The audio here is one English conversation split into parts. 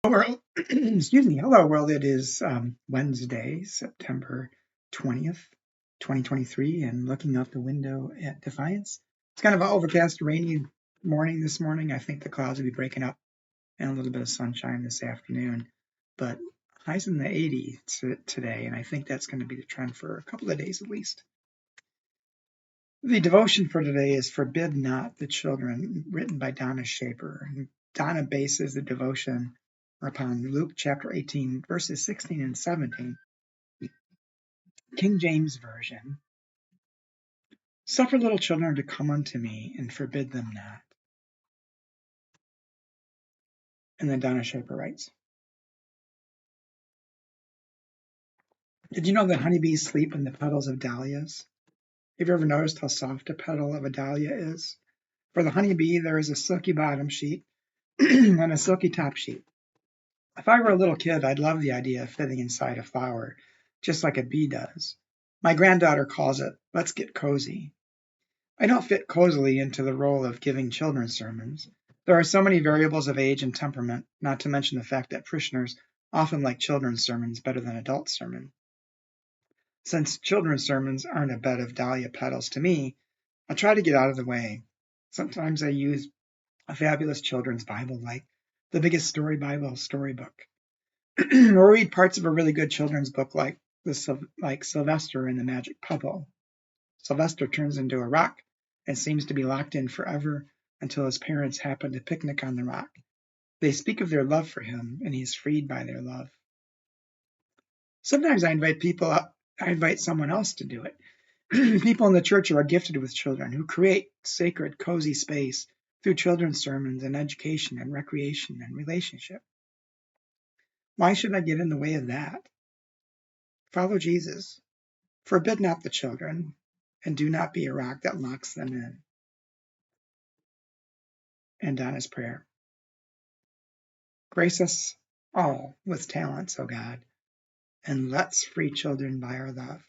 Hello, excuse me. Hello, world. It is Wednesday, September 20th, 2023, and looking out the window at Defiance. It's kind of an overcast, rainy morning this morning. I think the clouds will be breaking up and a little bit of sunshine this afternoon, but highs in the 80s today, and I think that's going to be the trend for a couple of days at least. The devotion for today is Forbid Not the Children, written by Donna Shaper. Donna bases the devotion upon Luke chapter 18, verses 16 and 17. King James Version. Suffer little children to come unto me, and forbid them not. And then Donna Shaper writes, did you know that honeybees sleep in the petals of dahlias? Have you ever noticed how soft a petal of a dahlia is? For the honeybee, there is a silky bottom sheet and a silky top sheet. If I were a little kid, I'd love the idea of fitting inside a flower, just like a bee does. My granddaughter calls it, let's get cozy. I don't fit cozily into the role of giving children's sermons. There are so many variables of age and temperament, not to mention the fact that parishioners often like children's sermons better than adult sermons. Since children's sermons aren't a bed of dahlia petals to me, I try to get out of the way. Sometimes I use a fabulous children's Bible like the Biggest Story Bible storybook, or read parts of a really good children's book like Sylvester and the Magic Pebble. Sylvester turns into a rock and seems to be locked in forever until his parents happen to picnic on the rock. They speak of their love for him, and he is freed by their love. Sometimes I invite someone else to do it. People in the church who are gifted with children, who create sacred, cozy space through children's sermons and education and recreation and relationship. Why should I get in the way of that? Follow Jesus. Forbid not the children, and do not be a rock that locks them in. And Donna's prayer. Grace us all with talents, O God, and let's free children by our love.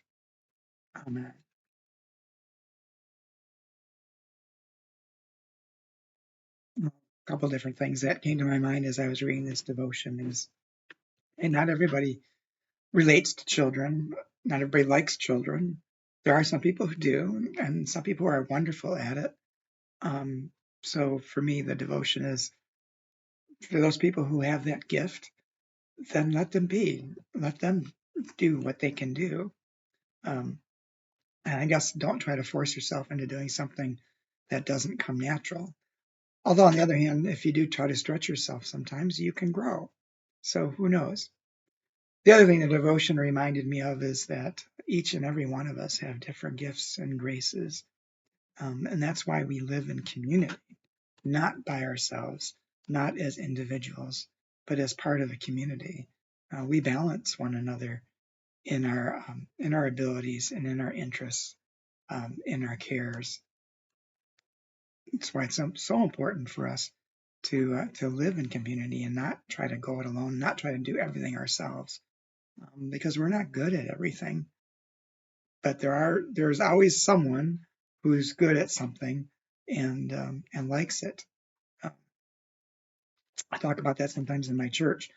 Amen. A couple different things that came to my mind as I was reading this devotion is, and not everybody relates to children. Not everybody likes children. There are some people who do, and some people are wonderful at it. So for me, the devotion is for those people who have that gift, then let them be. Let them do what they can do. And I guess don't try to force yourself into doing something that doesn't come natural. Although, on the other hand, if you do try to stretch yourself sometimes, you can grow. So who knows? The other thing the devotion reminded me of is that each and every one of us have different gifts and graces. And that's why we live in community, not by ourselves, not as individuals, but as part of a community. We balance one another in our abilities and in our interests, in our cares. That's why it's so important for us to live in community and not try to go it alone, not try to do everything ourselves, because we're not good at everything. But there's always someone who's good at something and likes it. I talk about that sometimes in my church. I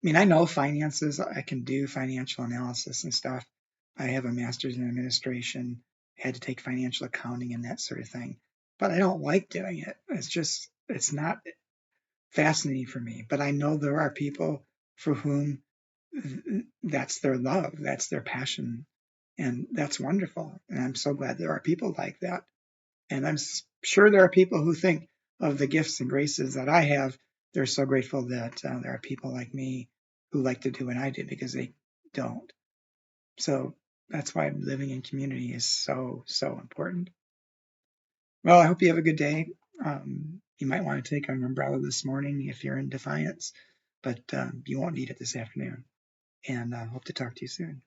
mean, I know finances. I can do financial analysis and stuff. I have a master's in administration, had to take financial accounting and that sort of thing. But I don't like doing it. It's not fascinating for me. But I know there are people for whom that's their love, that's their passion, and that's wonderful. And I'm so glad there are people like that. And I'm sure there are people who think of the gifts and graces that I have. They're so grateful that there are people like me who like to do what I do because they don't. So that's why living in community is so, so important. Well, I hope you have a good day. You might want to take an umbrella this morning if you're in Defiance, but you won't need it this afternoon. And I hope to talk to you soon.